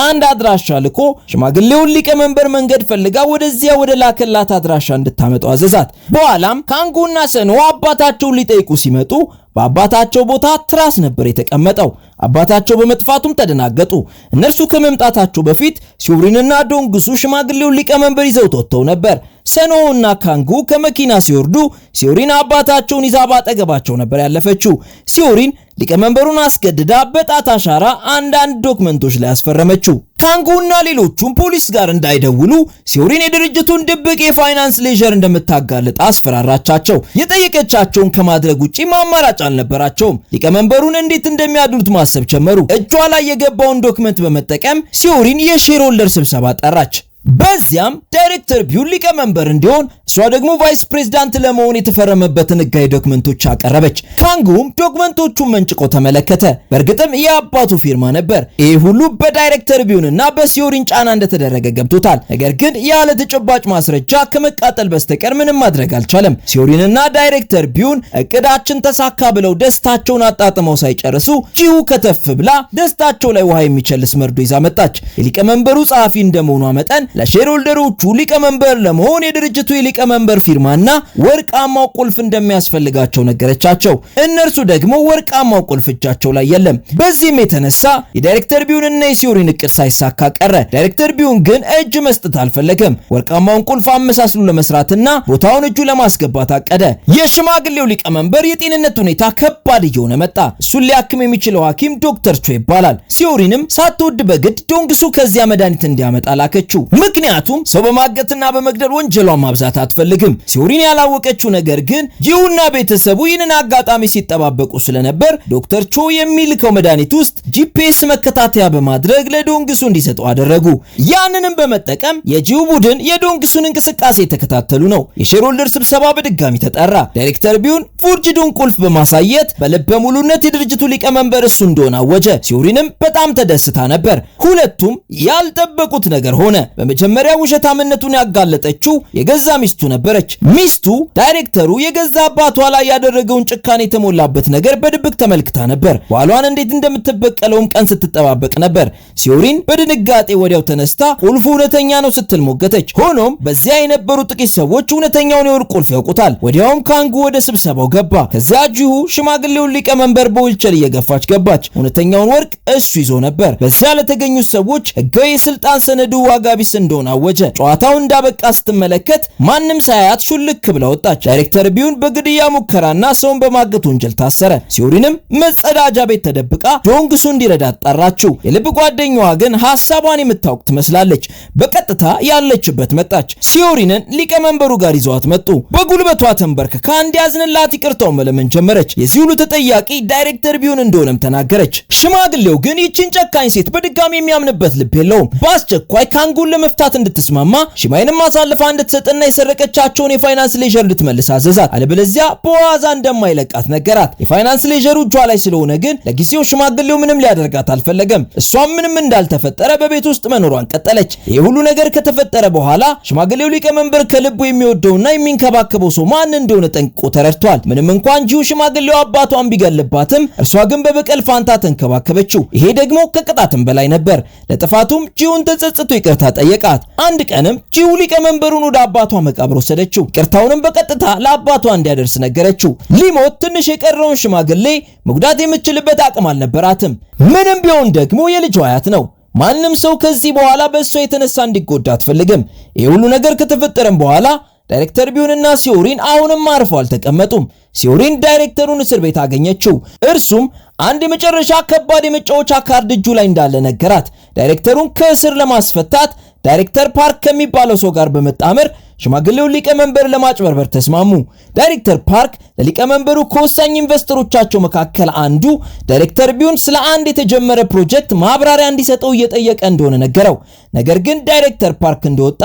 አንድ አድራሻ ልኮ ሽማግሌውን ሊቀመንበር መንገድ ፈልጋ ወደዚያ ወደ ላከላት አድራሻ እንድታመጣው አዘዛት። በኋላም ካንጉና ሰኖ አባታቸውን ሊጠይቁ ሲመጡ በአባታቸው ቦታ ትራስ ነበር የተቀመጠው። አባታቸው በመጥፋቱም ተደናገጡ። እነርሱ ከመምጣታቸው በፊት ሲዮሪንና ዶንግሱ ሽማግሌውን ሊቀመንበር ይዘው ወጥተው ነበር። ሰኖና ካንጉ ከመኪና ሲወርዱ ሲዮሪን አባታቸውን ይዛ ባጠገባቸው ነበር ያለፈችው። ሲዮሪን ሊቀመንበሩን አስገድዳ በጣት አሻራ አንዳንድ ዶክመንቶች ላይ አስፈረመችው። ካንጉና ሌሎቹም ፖሊስ ጋር እንዳይደውሉ ሲዮሪን የድርጅቱን ድብቅ የፋይናንስ ሌጀር እንደምታጋልጥ አስፈራራቻቸው። የጠየቀቻቸውን ከማድረግ ውጪ ማማራጭ አልነበራቸውም። ሊቀመንበሩን እንዴት እንደሚያድኑት ማሰብ ጀመሩ። እጇ ላይ የገባውን ዶክመንት በመጠቀም ሲዮሪን የሼርሆልደር ስብሰባ ጠራች። በዚያም ዳይሬክተር ቢዩን ሊቀመንበር እንዲሆን እሷ ደግሞ ቫይስ ፕሬዝዳንት ለመሆን የተፈረመበትን ህጋዊ ዶክመንቶች አቀረበች። ካንጉም ዶክመንቶቹን መንጭቆ ተመለከተ። በእርግጥም የአባቱ ፊርማ ነበር። ይህ ሁሉ በዳይሬክተር ቢዩንና በሲዮሪን ጫና እንደተደረገ ገብቶታል። ነገር ግን ያለ ተጨባጭ ማስረጃ ከመቃጠል በስተቀር ምንም ማድረግ አልቻለም። ሲዮሪንና ዳይሬክተር ቢዩን እቅዳችን ተሳካ ብለው ደስታቸውን አጣጥመው ሳይጨርሱ ጂሁ ከተፍ ብላ ደስታቸው ላይ ውሃ የሚቸልስ መርዶ ይዛ መጣች። የሊቀመንበሩ ጸሐፊ እንደመሆኗ መጠን ለሼርሆልደሮቹ ሊቀመንበር ለመሆን የድርጅቱ የሊቀመንበር ፊርማና ወርቃማው ቁልፍ እንደሚያስፈልጋቸው ነገረቻቸው። እነርሱ ደግሞ ወርቃማው ቁልፍ እጃቸው ላይ የለም። በዚህም የተነሳ የዳይሬክተር ቢዩንና የሲዮሪን እቅድ ሳይሳካ ቀረ። ዳይሬክተር ቢዩን ግን እጅ መስጠት አልፈለገም። ወርቃማውን ቁልፍ አመሳስሎ ለመስራትና ቦታውን እጁ ለማስገባት አቀደ። የሽማግሌው ሊቀመንበር የጤንነት ሁኔታ ከባድ እየሆነ መጣ። እሱን ሊያክም የሚችለው ሐኪም ዶክተር ቾ ይባላል። ሲዮሪንም ሳትወድ በግድ ዶንግሱ ከዚያ መድኃኒት እንዲያመጣ ላከችው። ምክንያቱም ሰው በማገትና በመግደል ወንጀሏን ማብዛት አትፈልግም። ሲዮሪን ያላወቀችው ነገር ግን ጂሁና ቤተሰቡ ይህንን አጋጣሚ ሲጠባበቁ ስለነበር ዶክተር ቾ የሚልከው መድኃኒት ውስጥ ጂፒኤስ መከታተያ በማድረግ ለዶንግሱ እንዲሰጠው አደረጉ። ያንንም በመጠቀም የጂሁ ቡድን የዶንግሱን እንቅስቃሴ የተከታተሉ ነው። የሼርሆልደር ስብሰባ በድጋሚ ተጠራ። ዳይሬክተር ቢዩን ፎርጅዱን ቁልፍ በማሳየት በልበ ሙሉነት የድርጅቱ ሊቀመንበር እሱ እንደሆነ አወጀ። ሲዮሪንም በጣም ተደስታ ነበር። ሁለቱም ያልጠበቁት ነገር ሆነ። በመጀመሪያ ውሸታምነቱን ያጋለጠችው የገዛ ሚስቱ ነበረች። ሚስቱ ዳይሬክተሩ የገዛ አባቷ ላይ ያደረገውን ጭካኔ የተሞላበት ነገር በድብቅ ተመልክታ ነበር። ባሏን እንዴት እንደምትበቀለውም ቀን ስትጠባበቅ ነበር። ሲዮሪን በድንጋጤ ወዲያው ተነስታ ቁልፉ እውነተኛ ነው ስትል ሞገተች። ሆኖም በዚያ የነበሩ ጥቂት ሰዎች እውነተኛውን የወርቅ ቁልፍ ያውቁታል። ወዲያውም ካንጉ ወደ ስብሰባው ገባ። ከዚያ ጂሁ ሽማግሌውን ሊቀመንበር በዊልቸር እየገፋች ገባች። እውነተኛውን ወርቅ እሱ ይዞ ነበር። በዚያ ለተገኙት ሰዎች ህጋዊ የስልጣን ሰነዱ ዋጋ ቢስ እንደሆነ አወጀ። ጨዋታው እንዳበቃ ስትመለከት ማንም ሳያት ሹልክ ብላ ወጣች። ዳይሬክተር ቢዩን በግድያ ሙከራና ሰውን በማገት ወንጀል ታሰረ። ሲዮሪንም መጸዳጃ ቤት ተደብቃ ዶንግሱ እንዲረዳት ጠራችው። የልብ ጓደኛዋ ግን ሐሳቧን የምታውቅ ትመስላለች። በቀጥታ ያለችበት መጣች። ሲዮሪንን ሊቀመንበሩ ጋር ይዘዋት መጡ። በጉልበቷ ተንበርክካ እንዲያዝንላት ይቅርታውን መለመን ጀመረች። የዚህ ሁሉ ተጠያቂ ዳይሬክተር ቢዩን እንደሆነም ተናገረች። ሽማግሌው ግን ይችን ጨካኝ ሴት በድጋሚ የሚያምንበት ልብ የለውም። በአስቸኳይ ካንጉን ለመፍታት እንድትስማማ ሽማይንም አሳልፋ እንድትሰጥና የሰረቀቻቸውን የፋይናንስ ሌጀር እንድትመልስ አዘዛት። አለበለዚያ በዋዛ እንደማይለቃት ነገራት። የፋይናንስ ሌጀሩ እጇ ላይ ስለሆነ ግን ለጊዜው ሽማግሌው ምንም ሊያደርጋት አልፈለገም። እሷም ምንም እንዳልተፈጠረ በቤት ውስጥ መኖሯን ቀጠለች። ይህ ሁሉ ነገር ከተፈጠረ በኋላ ሽማግሌው ሊቀመንበር ከልቡ የሚወደውና የሚንከባከበው ሰው ማን እንደሆነ ጠንቅቆ ተረድቷል። ምንም እንኳን ጂሁ ሽማግሌው አባቷን ቢገልባትም እርሷ ግን በበቀል ፋንታ ተንከባከበችው። ይሄ ደግሞ ከቅጣትም በላይ ነበር። ለጥፋቱም ጂሁን ተጸጽቶ ይቅርታ ጠየቃት። አንድ ቀንም ጂሁ ሊቀመንበሩን ወደ አባቷ መቃብር ወሰደችው። ይቅርታውንም በቀጥታ ለአባቷ እንዲያደርስ ነገረችው። ሊሞት ትንሽ የቀረውን ሽማግሌ መጉዳት የምትችልበት አቅም አልነበራትም። ምንም ቢሆን ደግሞ የልጇ አያት ነው። ማንም ሰው ከዚህ በኋላ በእሷ የተነሳ እንዲጎዳ አትፈልግም። ይህ ሁሉ ነገር ከተፈጠረም በኋላ ዳይሬክተር ቢዩንና ሲዮሪን አሁንም አርፈው አልተቀመጡም። ሲዮሪን ዳይሬክተሩን እስር ቤት አገኘችው። እርሱም አንድ የመጨረሻ ከባድ የመጫወቻ ካርድ እጁ ላይ እንዳለ ነገራት። ዳይሬክተሩን ከእስር ለማስፈታት ዳይሬክተር ፓርክ ከሚባለው ሰው ጋር በመጣመር ሽማግሌውን ሊቀመንበር ለማጭበርበር ተስማሙ። ዳይሬክተር ፓርክ ለሊቀመንበሩ ከወሳኝ ኢንቨስተሮቻቸው መካከል አንዱ ዳይሬክተር ቢዩን ስለ አንድ የተጀመረ ፕሮጀክት ማብራሪያ እንዲሰጠው እየጠየቀ እንደሆነ ነገረው። ነገር ግን ዳይሬክተር ፓርክ እንደወጣ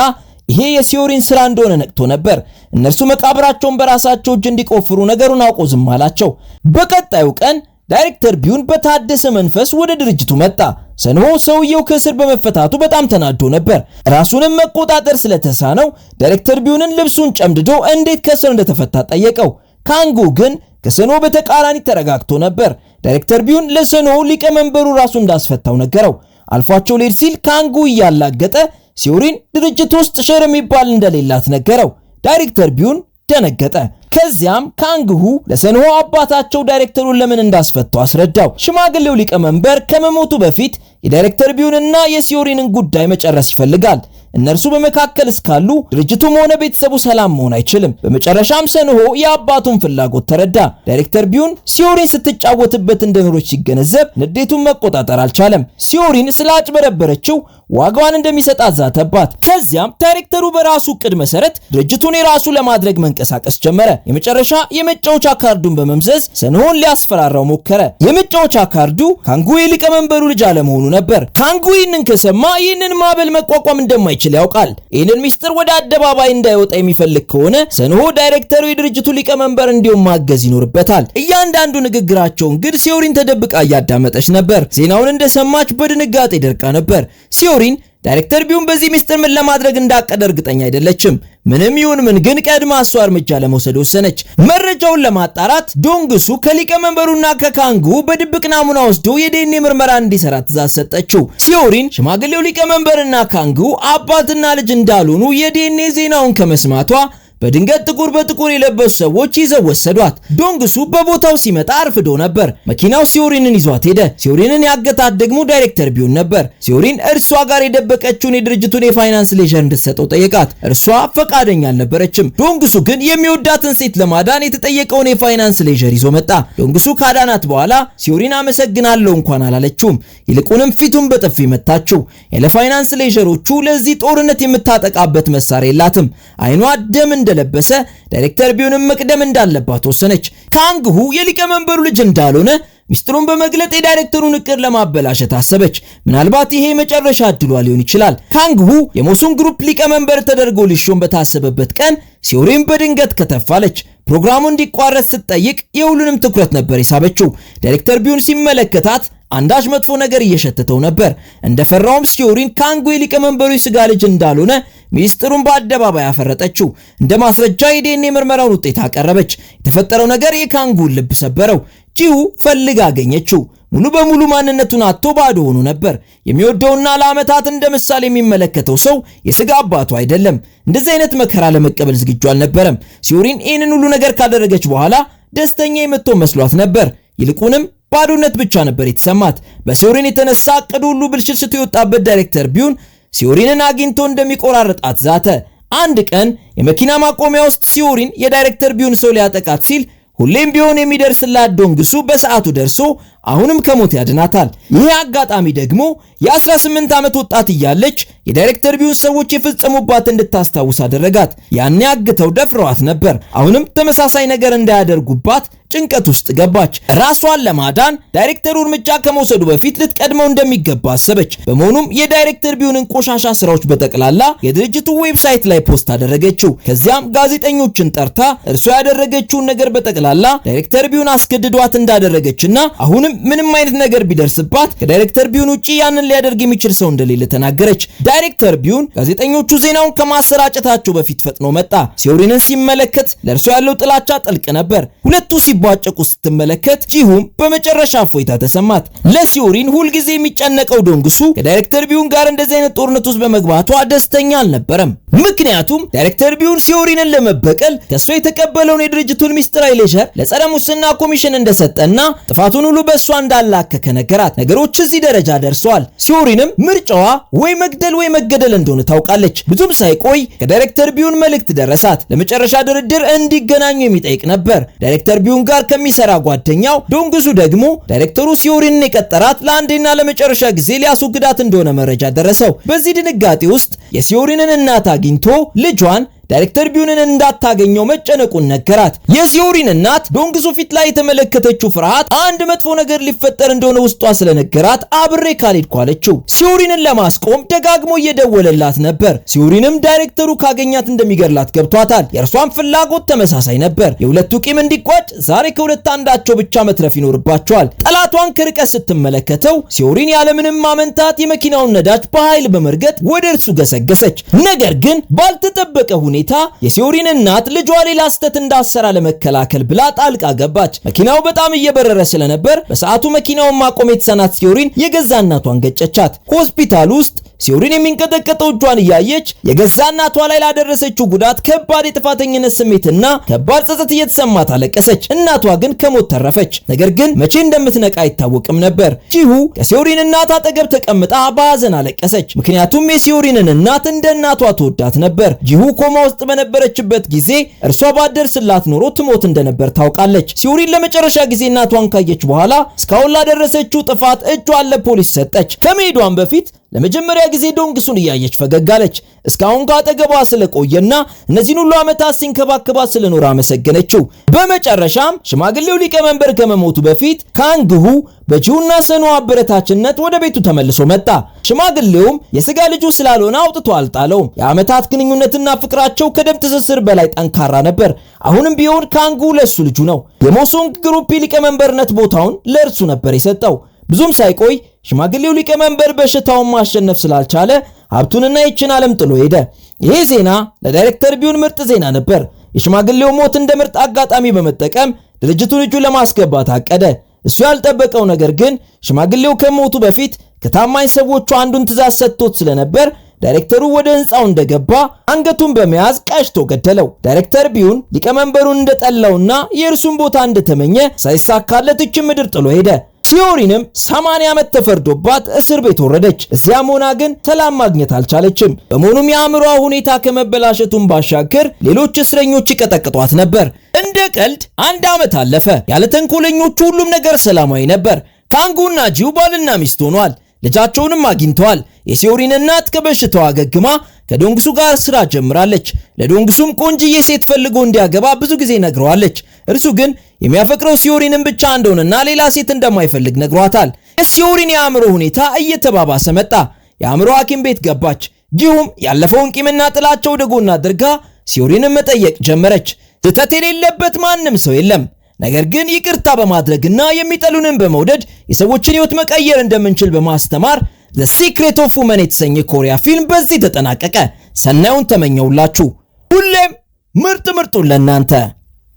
ይሄ የሲዮሪን ስራ እንደሆነ ነቅቶ ነበር። እነርሱ መቃብራቸውን በራሳቸው እጅ እንዲቆፍሩ ነገሩን አውቆ ዝም አላቸው። በቀጣዩ ቀን ዳይሬክተር ቢዩን በታደሰ መንፈስ ወደ ድርጅቱ መጣ። ሰንሆ ሰውየው ከእስር በመፈታቱ በጣም ተናዶ ነበር። ራሱንም መቆጣጠር ስለተሳነው ዳይሬክተር ቢዩንን ልብሱን ጨምድዶ እንዴት ከእስር እንደተፈታ ጠየቀው። ካንጉ ግን ከሰንሆ በተቃራኒ ተረጋግቶ ነበር። ዳይሬክተር ቢዩን ለሰንሆ ሊቀመንበሩ ራሱ እንዳስፈታው ነገረው። አልፏቸው ሊሄድ ሲል ካንጉ እያላገጠ ሲዮሪን ድርጅት ውስጥ ሼር የሚባል እንደሌላት ነገረው። ዳይሬክተር ቢዩን ደነገጠ። ከዚያም ካንጉ ለሰንሆ አባታቸው ዳይሬክተሩን ለምን እንዳስፈታው አስረዳው። ሽማግሌው ሊቀመንበር ከመሞቱ በፊት የዳይሬክተር ቢዩንና የሲዮሪንን ጉዳይ መጨረስ ይፈልጋል። እነርሱ በመካከል እስካሉ ድርጅቱም ሆነ ቤተሰቡ ሰላም መሆን አይችልም። በመጨረሻም ሰንሆ የአባቱን ፍላጎት ተረዳ። ዳይሬክተር ቢዩን ሲዮሪን ስትጫወትበት እንደኖረች ሲገነዘብ ንዴቱን መቆጣጠር አልቻለም። ሲዮሪን ስላጭበረበረችው ዋጋዋን እንደሚሰጥ አዛተባት። ከዚያም ዳይሬክተሩ በራሱ ዕቅድ መሰረት ድርጅቱን የራሱ ለማድረግ መንቀሳቀስ ጀመረ። የመጨረሻ የመጫወቻ ካርዱን በመምዘዝ ሰንሆን ሊያስፈራራው ሞከረ። የመጫወቻ ካርዱ ካንጉ ሊቀመንበሩ ልጅ አለመሆኑ ነበር። ካንጉ ይህንን ከሰማ ይህንን ማዕበል መቋቋም እንደማይችል ያውቃል። ይህንን ሚስጥር ወደ አደባባይ እንዳይወጣ የሚፈልግ ከሆነ ሰንሆ ዳይሬክተሩ የድርጅቱ ሊቀመንበር እንዲሆን ማገዝ ይኖርበታል። እያንዳንዱ ንግግራቸውን ግን ሲዮሪን ተደብቃ እያዳመጠች ነበር። ዜናውን እንደሰማች በድንጋጤ ደርቃ ነበር። ሲዮሪን ዳይሬክተር ቢዩን በዚህ ሚስጥር ምን ለማድረግ እንዳቀደ እርግጠኛ አይደለችም። ምንም ይሁን ምን ግን ቀድማ እሷ እርምጃ ለመውሰድ ወሰነች። መረጃውን ለማጣራት ዶንግሱ ከሊቀመንበሩና ከካንጉ በድብቅ ናሙና ወስዶ የዲኤንኤ ምርመራ እንዲሰራ ትዕዛዝ ሰጠችው። ሲዮሪን ሽማግሌው ሊቀመንበርና ካንጉ አባትና ልጅ እንዳልሆኑ የዲኤንኤ ዜናውን ከመስማቷ በድንገት ጥቁር በጥቁር የለበሱ ሰዎች ይዘው ወሰዷት። ዶንግሱ በቦታው ሲመጣ አርፍዶ ነበር። መኪናው ሲዮሪንን ይዟት ሄደ። ሲዮሪንን ያገታት ደግሞ ዳይሬክተር ቢዩን ነበር። ሲዮሪን እርሷ ጋር የደበቀችውን የድርጅቱን የፋይናንስ ሌጀር እንድትሰጠው ጠየቃት። እርሷ ፈቃደኛ አልነበረችም። ዶንግሱ ግን የሚወዳትን ሴት ለማዳን የተጠየቀውን የፋይናንስ ሌጀር ይዞ መጣ። ዶንግሱ ካዳናት በኋላ ሲዮሪን አመሰግናለሁ እንኳን አላለችውም። ይልቁንም ፊቱን በጥፊ መታችው። ያለ ፋይናንስ ሌጀሮቹ ለዚህ ጦርነት የምታጠቃበት መሳሪያ የላትም። አይኗ ደም እንደለበሰ ዳይሬክተር ቢዩንም መቅደም እንዳለባት ወሰነች። ካንጉ የሊቀመንበሩ ልጅ እንዳልሆነ ሚስጥሩን በመግለጥ የዳይሬክተሩን እቅድ ለማበላሸት አሰበች። ምናልባት ይሄ መጨረሻ እድሏ ሊሆን ይችላል። ካንጉ የሞሱን ግሩፕ ሊቀመንበር ተደርጎ ሊሾም በታሰበበት ቀን ሲዮሪን በድንገት ከተፋለች። ፕሮግራሙ እንዲቋረጥ ስትጠይቅ የሁሉንም ትኩረት ነበር የሳበችው። ዳይሬክተር ቢዩን ሲመለከታት አንዳች መጥፎ ነገር እየሸተተው ነበር። እንደፈራውም ሲዮሪን ካንጉ የሊቀመንበሩ ስጋ ልጅ እንዳልሆነ ሚስጥሩን በአደባባይ አፈረጠችው። እንደ ማስረጃ የዲኤንኤ ምርመራውን ውጤት አቀረበች። የተፈጠረው ነገር የካንጉን ልብ ሰበረው። ጂሁ ፈልጋ አገኘችው። ሙሉ በሙሉ ማንነቱን አጥቶ ባዶ ሆኖ ነበር። የሚወደውና ለዓመታት እንደ ምሳሌ የሚመለከተው ሰው የስጋ አባቱ አይደለም። እንደዚህ አይነት መከራ ለመቀበል ዝግጁ አልነበረም። ሲዮሪን ይህንን ሁሉ ነገር ካደረገች በኋላ ደስተኛ የምትሆን መስሏት ነበር። ይልቁንም ባዶነት ብቻ ነበር የተሰማት። በሲዮሪን የተነሳ ዕቅዱ ሁሉ ብልሽት የወጣበት ዳይሬክተር ቢዩን ሲዮሪንን አግኝቶ እንደሚቆራረጣት ዛተ። አንድ ቀን የመኪና ማቆሚያ ውስጥ ሲዮሪን የዳይሬክተር ቢዩን ሰው ሊያጠቃት ሲል ሁሌም ቢሆን የሚደርስላት ዶንግሱ በሰዓቱ ደርሶ አሁንም ከሞት ያድናታል። ይህ አጋጣሚ ደግሞ የ18 ዓመት ወጣት እያለች የዳይሬክተር ቢዩን ሰዎች የፈጸሙባት እንድታስታውስ አደረጋት። ያኔ አግተው ደፍረዋት ነበር። አሁንም ተመሳሳይ ነገር እንዳያደርጉባት ጭንቀት ውስጥ ገባች። ራሷን ለማዳን ዳይሬክተሩ እርምጃ ከመውሰዱ በፊት ልትቀድመው እንደሚገባ አሰበች። በመሆኑም የዳይሬክተር ቢዩንን ቆሻሻ ስራዎች በጠቅላላ የድርጅቱ ዌብሳይት ላይ ፖስት አደረገችው። ከዚያም ጋዜጠኞችን ጠርታ እርሷ ያደረገችውን ነገር በጠቅላላ ዳይሬክተር ቢዩን አስገድዷት እንዳደረገችና አሁንም ምንም አይነት ነገር ቢደርስባት ከዳይሬክተር ቢዩን ውጪ ያንን ሊያደርግ የሚችል ሰው እንደሌለ ተናገረች። ዳይሬክተር ቢዩን ጋዜጠኞቹ ዜናውን ከማሰራጨታቸው በፊት ፈጥኖ መጣ። ሲዮሪንን ሲመለከት ለእርሷ ያለው ጥላቻ ጥልቅ ነበር። ሁለቱ ሲቧጨቁ ስትመለከት ጂሁም በመጨረሻ እፎይታ ተሰማት። ለሲዮሪን ሁልጊዜ የሚጨነቀው ዶንግሱ ከዳይሬክተር ቢዩን ጋር እንደዚህ አይነት ጦርነት ውስጥ በመግባቷ ደስተኛ አልነበረም። ምክንያቱም ዳይሬክተር ቢዩን ሲዮሪንን ለመበቀል ከሷ የተቀበለውን የድርጅቱን ሚስጥራዊ ሌጀር ለጸረ ሙስና ኮሚሽን እንደሰጠና ጥፋቱን ሁሉ በእሷ እንዳላከከ ነገራት። ነገሮች እዚህ ደረጃ ደርሰዋል። ሲዮሪንም ምርጫዋ ወይ መግደል ወይ መገደል እንደሆነ ታውቃለች። ብዙም ሳይቆይ ከዳይሬክተር ቢዩን መልእክት ደረሳት። ለመጨረሻ ድርድር እንዲገናኙ የሚጠይቅ ነበር። ዳይሬክተር ቢዩን ጋር ከሚሰራ ጓደኛው ዶንግሱ ደግሞ ዳይሬክተሩ ሲዮሪንን የቀጠራት ለአንዴና ለመጨረሻ ጊዜ ሊያስወግዳት እንደሆነ መረጃ ደረሰው። በዚህ ድንጋጤ ውስጥ የሲዮሪንን እናት አግኝቶ ልጇን ዳይሬክተር ቢዩንን እንዳታገኘው መጨነቁን ነገራት። የሲዮሪን እናት ዶንግሱ ፊት ላይ የተመለከተችው ፍርሃት አንድ መጥፎ ነገር ሊፈጠር እንደሆነ ውስጧ ስለነገራት አብሬ ካልሄድኩ አለችው። ሲዮሪንን ለማስቆም ደጋግሞ እየደወለላት ነበር። ሲዮሪንም ዳይሬክተሩ ካገኛት እንደሚገድላት ገብቷታል። የእርሷን ፍላጎት ተመሳሳይ ነበር። የሁለቱ ቂም እንዲቋጭ ዛሬ ከሁለት አንዳቸው ብቻ መትረፍ ይኖርባቸዋል። ጠላቷን ከርቀት ስትመለከተው ሲዮሪን ያለምንም ማመንታት የመኪናውን ነዳጅ በኃይል በመርገጥ ወደ እርሱ ገሰገሰች። ነገር ግን ባልተጠበቀ ሁኔታ የሲዮሪን እናት ልጇ ሌላ ስህተት እንዳሰራ ለመከላከል ብላ ጣልቃ ገባች። መኪናው በጣም እየበረረ ስለነበር በሰዓቱ መኪናውን ማቆም የተሳናት ሲዮሪን የገዛ እናቷን ገጨቻት። ሆስፒታል ውስጥ ሲዮሪን የሚንቀጠቀጠው እጇን እያየች የገዛ እናቷ ላይ ላደረሰችው ጉዳት ከባድ የጥፋተኝነት ስሜትና ከባድ ጸጸት እየተሰማት አለቀሰች። እናቷ ግን ከሞት ተረፈች። ነገር ግን መቼ እንደምትነቃ አይታወቅም ነበር። ጂሁ ከሲዮሪን እናት አጠገብ ተቀምጣ በሐዘን አለቀሰች። ምክንያቱም የሲዮሪንን እናት እንደ እናቷ ትወዳት ነበር። ጂሁ ኮማ ውስጥ በነበረችበት ጊዜ እርሷ ባደርስላት ኖሮ ትሞት እንደነበር ታውቃለች። ሲዮሪን ለመጨረሻ ጊዜ እናቷን ካየች በኋላ እስካሁን ላደረሰችው ጥፋት እጇን ለፖሊስ ሰጠች። ከመሄዷን በፊት ለመጀመሪያ ጊዜ ዶንግሱን እያየች ፈገግ አለች። እስካሁን ከአጠገቧ ስለቆየና እነዚህን ሁሉ ዓመታት ሲንከባከባት ስለኖረ አመሰገነችው። በመጨረሻም ሽማግሌው ሊቀመንበር ከመሞቱ በፊት ካንግሁ በጂሁና ሰኖ አበረታችነት ወደ ቤቱ ተመልሶ መጣ። ሽማግሌውም የሥጋ ልጁ ስላልሆነ አውጥቶ አልጣለውም። የዓመታት ግንኙነትና ፍቅራቸው ከደም ትስስር በላይ ጠንካራ ነበር። አሁንም ቢሆን ካንግሁ ለሱ ልጁ ነው። የሞሶንግ ግሩፕ ሊቀመንበርነት ቦታውን ለእርሱ ነበር የሰጠው። ብዙም ሳይቆይ ሽማግሌው ሊቀመንበር በሽታውን ማሸነፍ ስላልቻለ ሀብቱንና ይችን ዓለም ጥሎ ሄደ። ይሄ ዜና ለዳይሬክተር ቢዩን ምርጥ ዜና ነበር። የሽማግሌው ሞት እንደ ምርጥ አጋጣሚ በመጠቀም ድርጅቱ ልጁን ለማስገባት አቀደ። እሱ ያልጠበቀው ነገር ግን ሽማግሌው ከሞቱ በፊት ከታማኝ ሰዎቹ አንዱን ትዕዛዝ ሰጥቶት ስለነበር ዳይሬክተሩ ወደ ህንፃው እንደገባ አንገቱን በመያዝ ቀሽቶ ገደለው። ዳይሬክተር ቢዩን ሊቀመንበሩን እንደጠላውና የእርሱን ቦታ እንደተመኘ ሳይሳካለት እቺ ምድር ጥሎ ሄደ። ሲዮሪንም 80 ዓመት ተፈርዶባት እስር ቤት ወረደች። እዚያም ሆና ግን ሰላም ማግኘት አልቻለችም። በመሆኑም የአእምሯ ሁኔታ ከመበላሸቱን ባሻገር ሌሎች እስረኞች ይቀጠቅጧት ነበር። እንደ ቀልድ 1 ዓመት አለፈ። ያለ ተንኮለኞቹ ሁሉም ነገር ሰላማዊ ነበር። ካንጉና ጂሁ ባልና ሚስት ሆኗል። ልጃቸውንም አግኝተዋል። የሲዮሪን እናት ከበሽታዋ አገግማ ከዶንግሱ ጋር ስራ ጀምራለች። ለዶንግሱም ቆንጅዬ ሴት ፈልጎ እንዲያገባ ብዙ ጊዜ ነግረዋለች። እርሱ ግን የሚያፈቅረው ሲዮሪንን ብቻ እንደሆነና ሌላ ሴት እንደማይፈልግ ነግሯታል። የሲዮሪን የአእምሮ ሁኔታ እየተባባሰ መጣ። የአእምሮ ሐኪም ቤት ገባች። ጂሁም ያለፈውን ቂምና ጥላቸው ወደ ጎን አድርጋ ሲዮሪንን መጠየቅ ጀመረች። ስህተት የሌለበት ማንም ሰው የለም። ነገር ግን ይቅርታ በማድረግና የሚጠሉንን በመውደድ የሰዎችን ሕይወት መቀየር እንደምንችል በማስተማር The Secret of Women የተሰኘ ኮሪያ ፊልም በዚህ ተጠናቀቀ። ሰናዩን ተመኘውላችሁ። ሁሌም ምርጡን ለእናንተ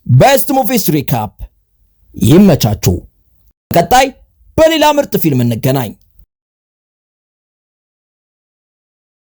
ቤስት ሙቪስ ሪካፕ። ይመቻችሁ። ቀጣይ በሌላ ምርጥ ፊልም እንገናኝ።